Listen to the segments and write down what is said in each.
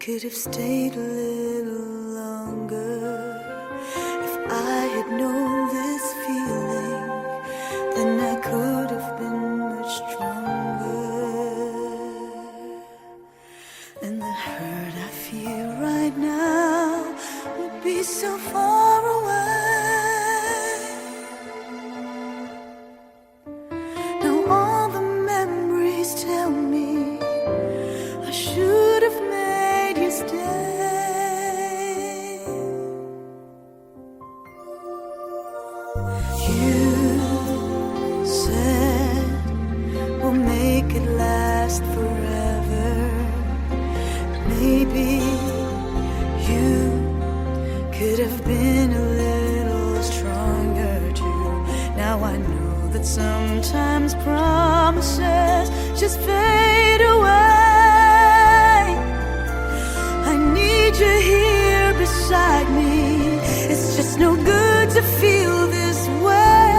could have stayed a little longer. If I had known this feeling, then I could have been much stronger. And the hurt I feel right now would be so far away. Now all the memories tell me I should have made you stay. You said we'll make it last forever. Maybe you could have been a little stronger too. Now I know that sometimes promises just fade away. I need you here beside me. It's just no good to feel this way.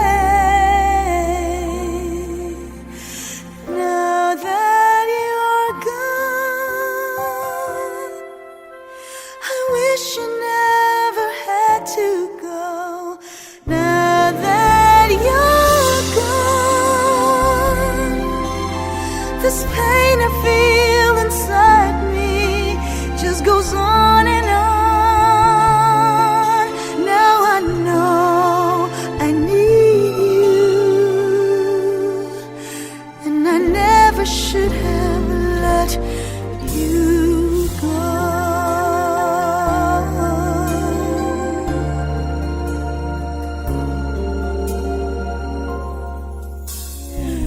Now that you're gone, I wish you never had to go. Now that you're gone, this pain I feel inside me just goes on and on. Now I know I need you, and I never should have let you go.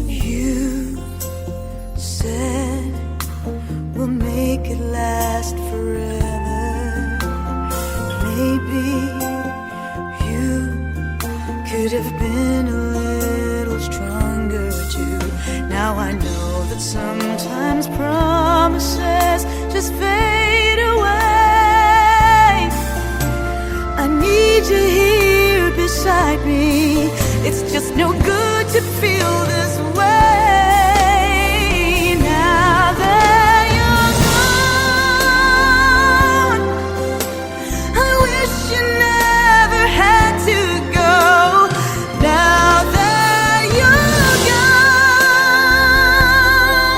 You said we'll make it last forever. Maybe you could have been a little stronger too. Now I know that sometimes promises just fade away. I need you here beside me. It's just no good to feel this way. Now that you're gone, I wish you never had to go. Now that you're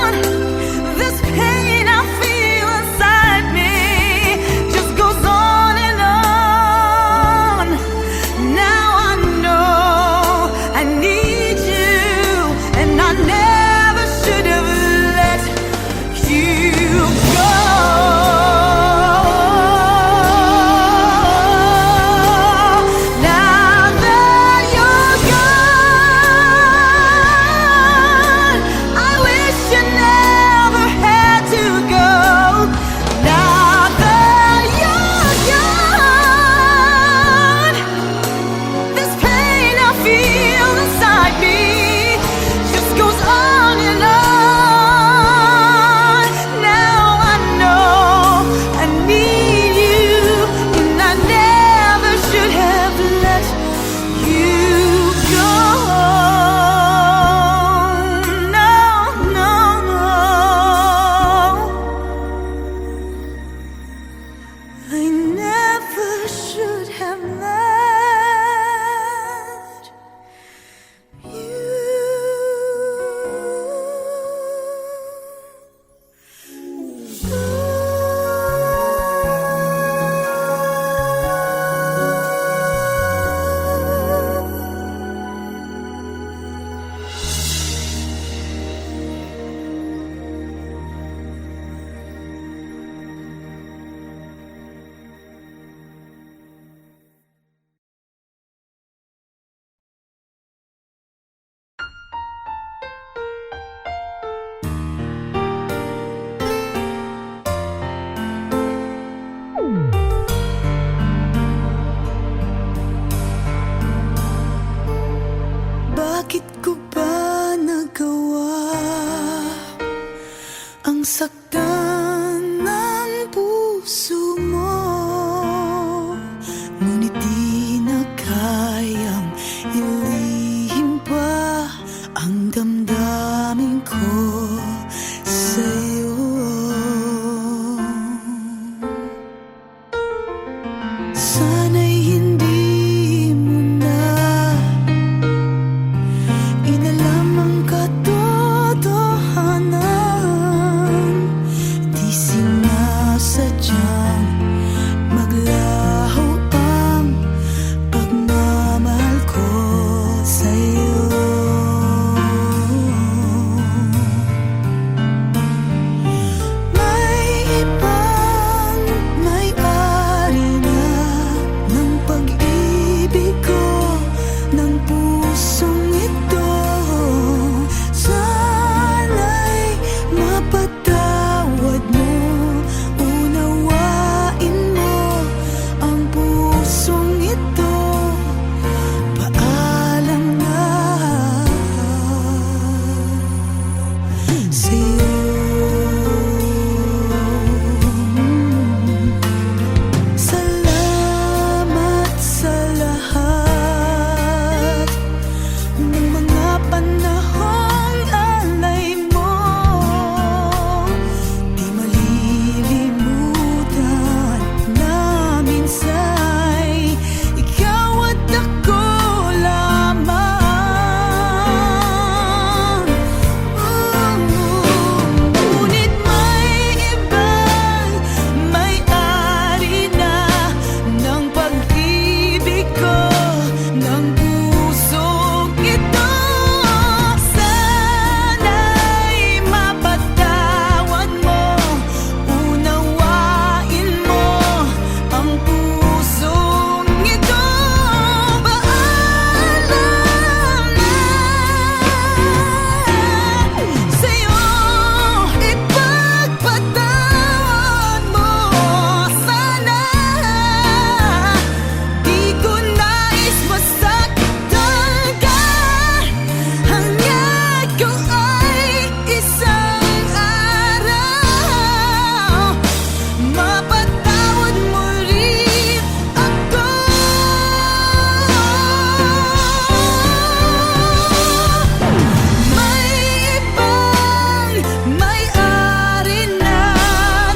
gone, this pain I feel inside me just goes on and on. Now I know I need panahong alay mo, di malilimutan na minsa'y ikaw at ako lamang. Ngunit may ibang may-ari na ng pag-ibig ko, ng pusong ito. Sana'y mapatawad mo, unawain mo ang pusong ito. Paalam na sa'yo, ipagpatawad mo. Sana di ko nais masaktan ka, hangga't ko ay isang araw mapatawad mo rin ako. May ibang may-ari na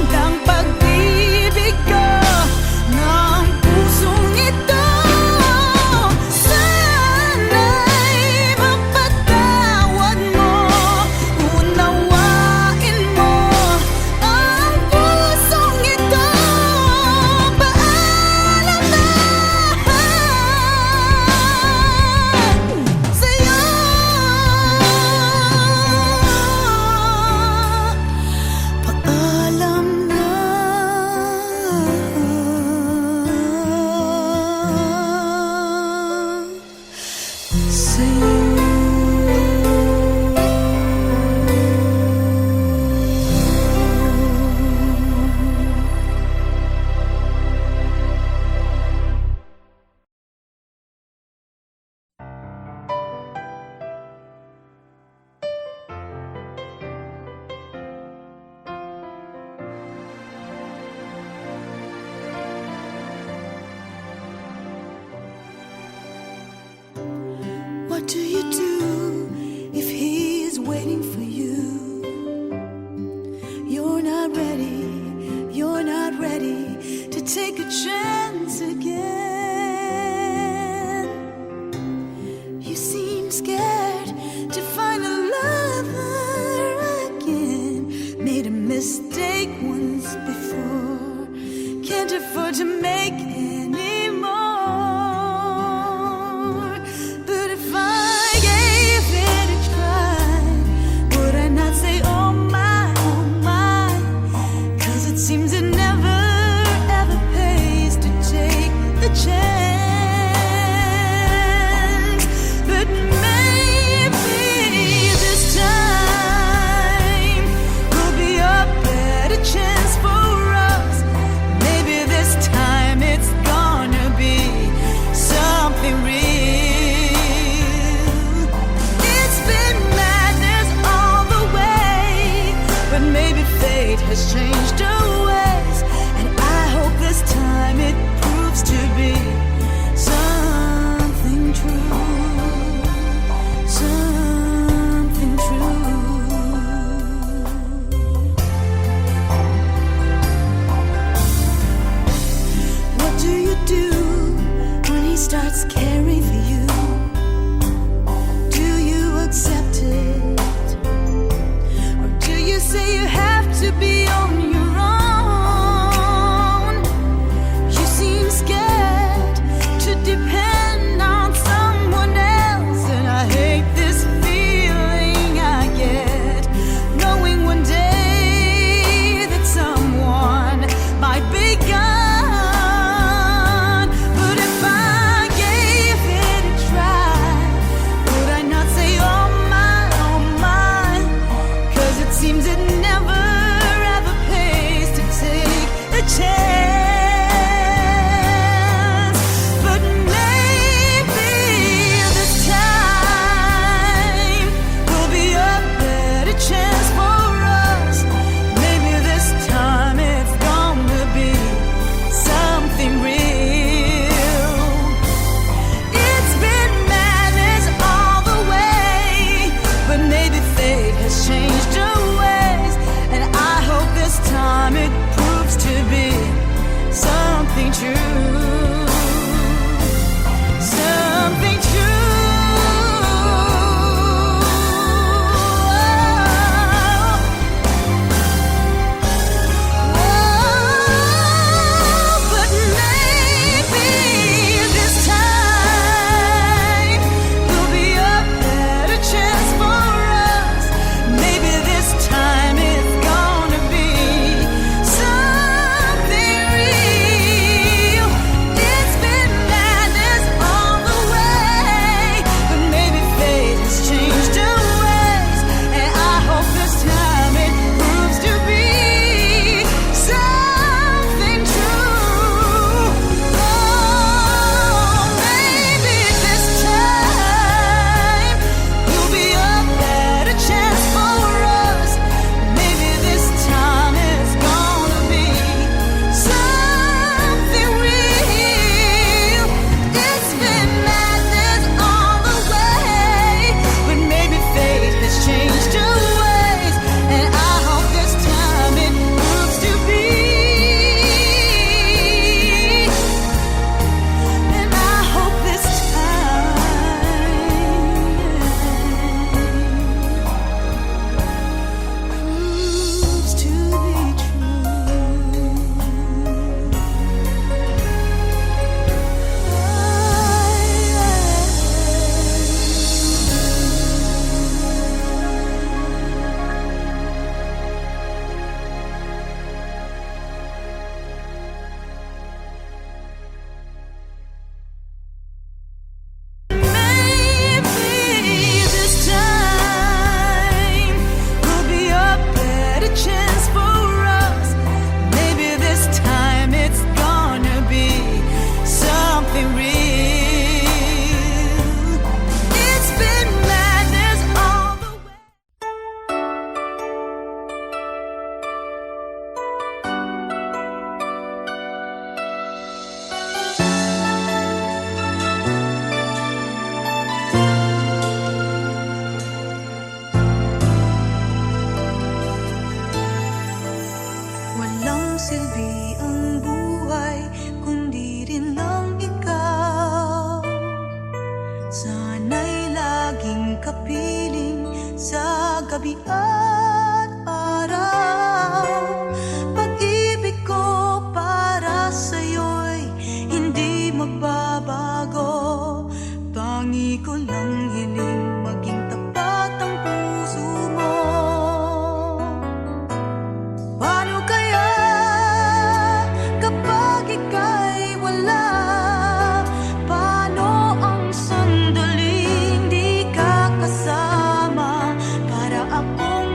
ng pag-ibig ko, ng pusong ito. Sana'y mapatawad mo, unawain mo ang pusong ito. Paalam na sa'yo, paalam na sa'yo. What do you do if he's waiting for you? You're not ready to take a chance again. You seem scared to find a lover again. Made a mistake once before, can't afford to make any more. But if I gave it a try, would I not say, oh my, 'cause it seems it never ever pays to take the chance. But maybe this time will be a better chance for us. Maybe this time it's gonna be something real. It's been madness all the way, but maybe fate has changed our ways, and I hope this time it proves to be something true, something true. What do you do when he starts caring for you? Do you accept it, or do you say you have to be on your own? sa gabi at araw. Pag-ibig ko para sa'yo'y hindi magbabago. Tangi ko lang hiling maging tapat ang puso mo. Paano kaya kapag ika'y wala? Paano ang sandaling di ka kasama para akong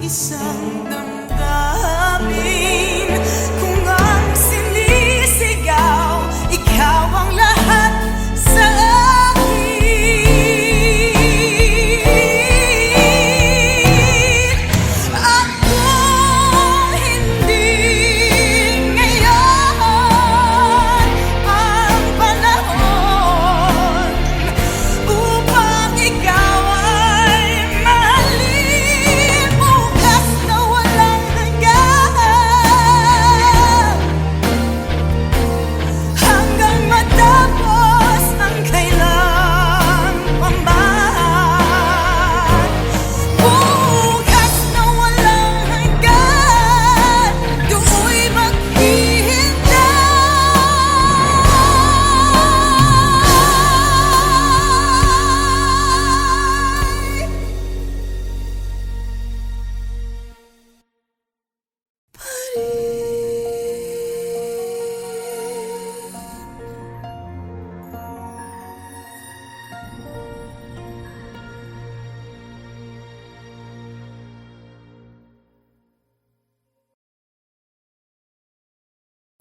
isang damdamin. Kung ang sinisigaw, ikaw ang lahat sa akin. At kung hindi ngayon ang panahon upang ikaw ay mahalin, bukas na walang hanggan, hanggang matapos ang kailan pa man. Bukas na walang hanggan, do'y maghihintay.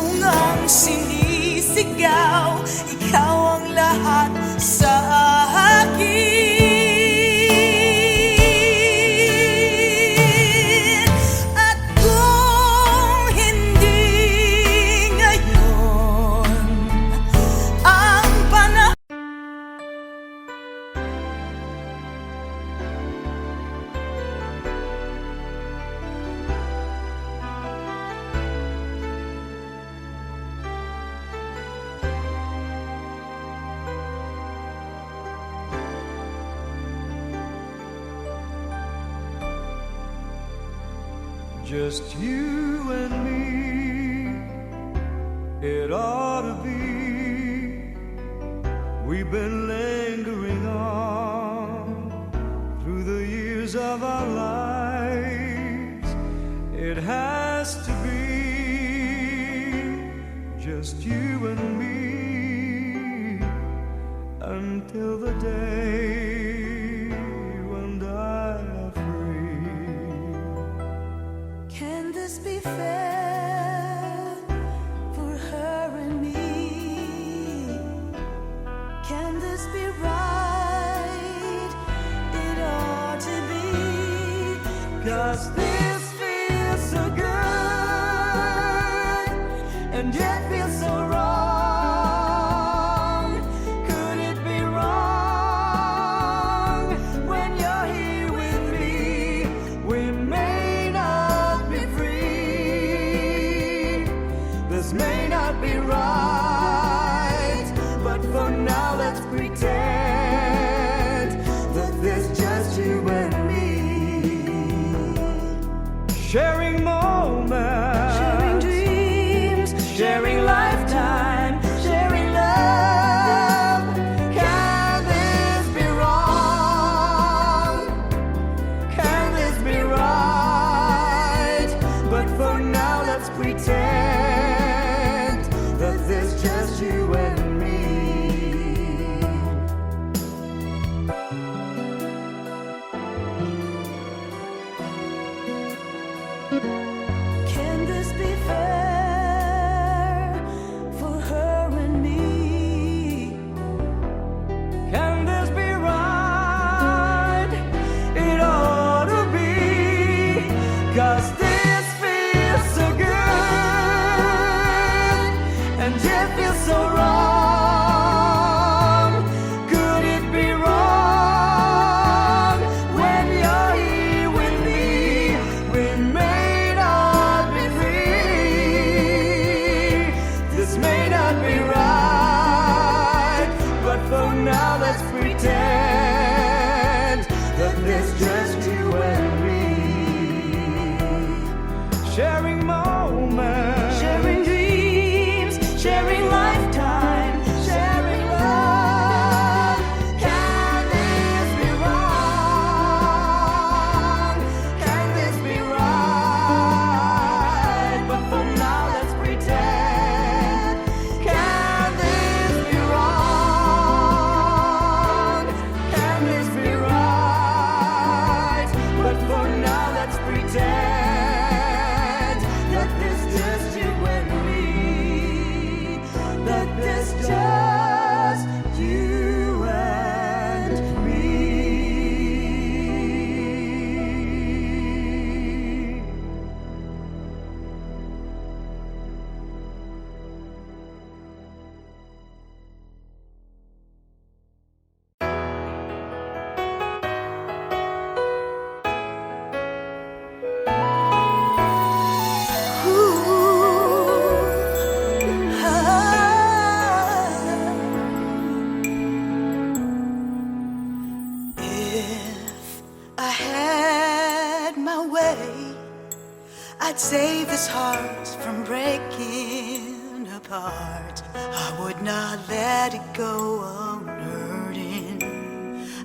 Kung ang sinisigaw, ikaw ang lahat sa akin. At kung hindi ngayon ang panahon, just you and me, it ought to be. We've been lingering on through the years of our lives. It has to be just you and me until the day when I are free. can this be fair for her and me? Can this be right? It ought to be. 'Cause this feels so good and yet feels so wrong. Could it be wrong when you're here with me? We may not be free, this may not be right, but for now let's pretend that there's just you and me. I'd save this heart from breaking apart. I would not let it go on hurting.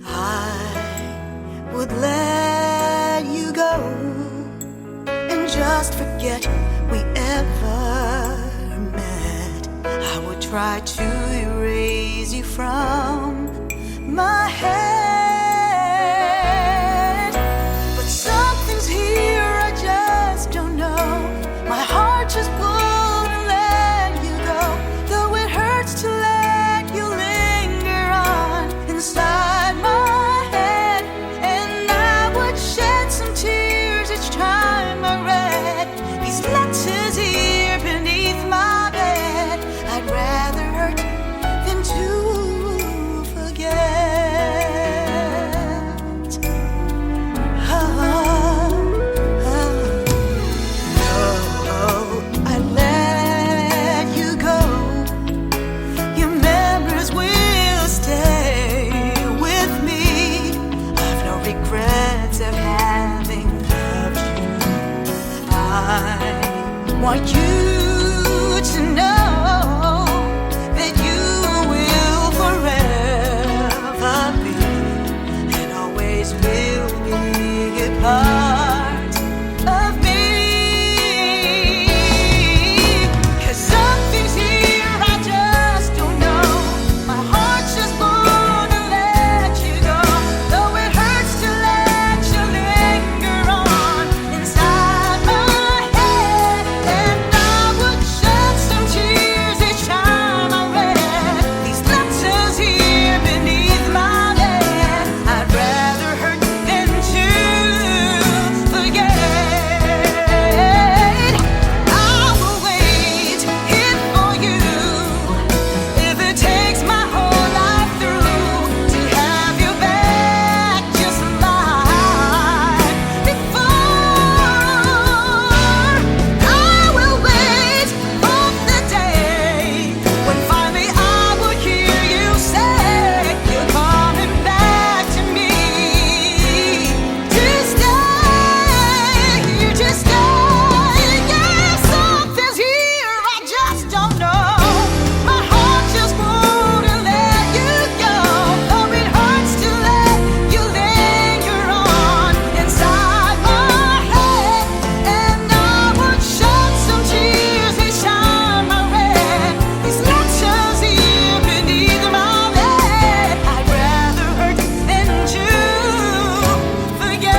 I would let you go and just forget we ever met. I would try to erase you from my head, but something's here, I just don't know. My heart just wouldn't let you go, though it hurts to let you linger on inside my head. And I would shed some tears each time I read these letters here beneath my bed. I'd rather hurt than to forget. I let you go. Your memories will stay with me. I've no regrets of having loved you. I want you to know that you will forever be and always will be a part of me. 'Cause something's here, I just don't know. My heart just wanna let you go, though it hurts to let you linger on inside my head. And I would shed some tears each time I read these letters here beneath my bed. I'd rather hurt than to forget. I will wait here for you if it takes my whole life through to have you back just like before. I will wait for the day when finally I will hear you say you're coming back to me. To stay, you just stay. Yeah, something's here, I just don't know. My heart just won't let you go, though it hurts to let you linger on inside my head. And I would shed some tears each time I read these letters here beneath my bed. I'd rather hurt than to forget.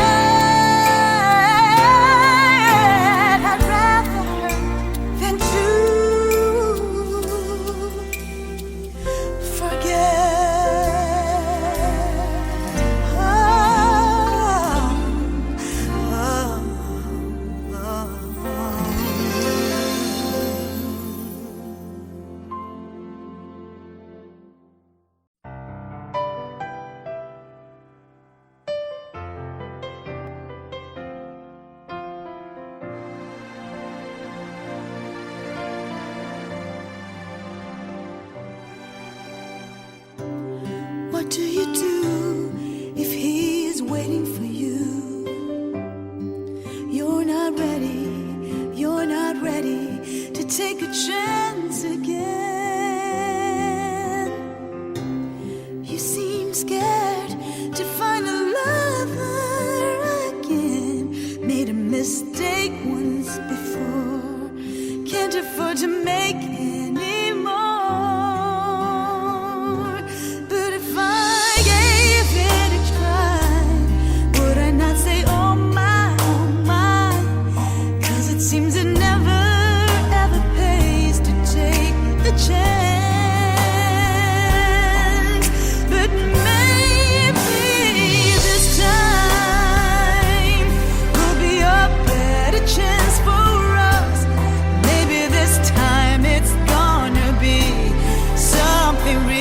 I'd rather hurt than to What do you do if he is waiting for you? You're not ready to take a chance again. You seem scared to find a lover again. Made a mistake once before, can't afford to make any more. But if I gave it a try, would I not say, oh my, oh my? 'Cause it seems it never ever pays to take the chance. But maybe this time will be a better chance for us. Maybe this time it's gonna be something real.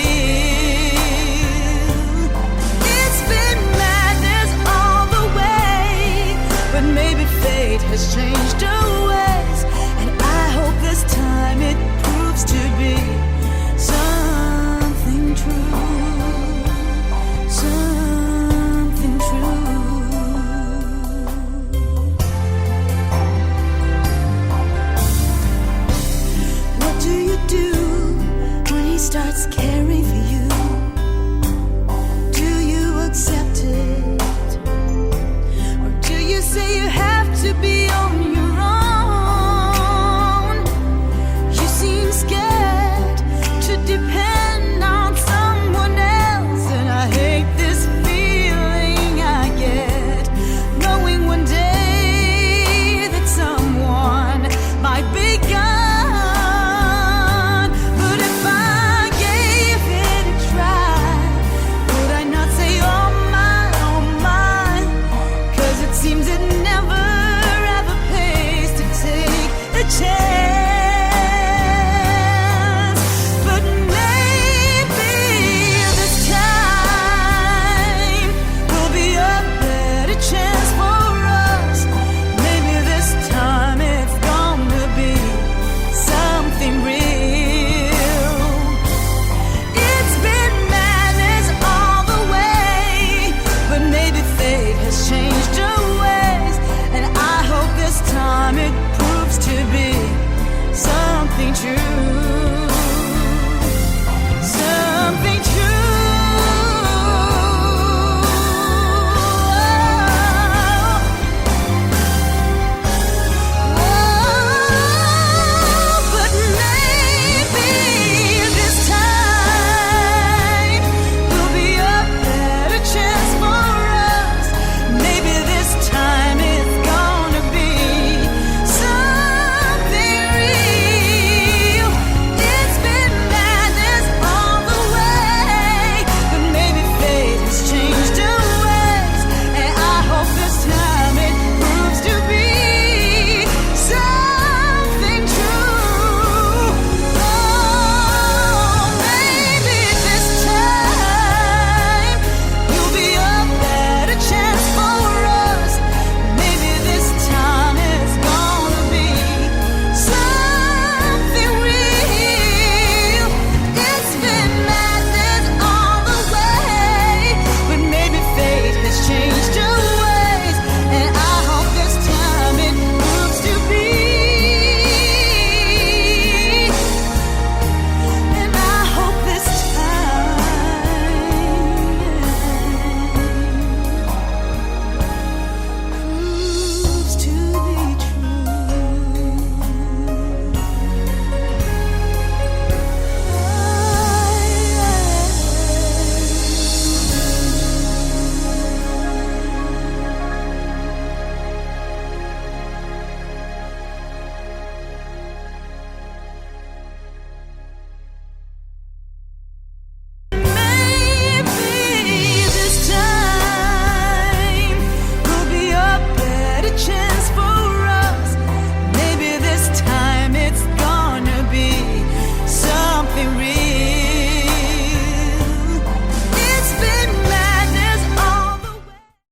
It's been madness all the way, but maybe fate has changed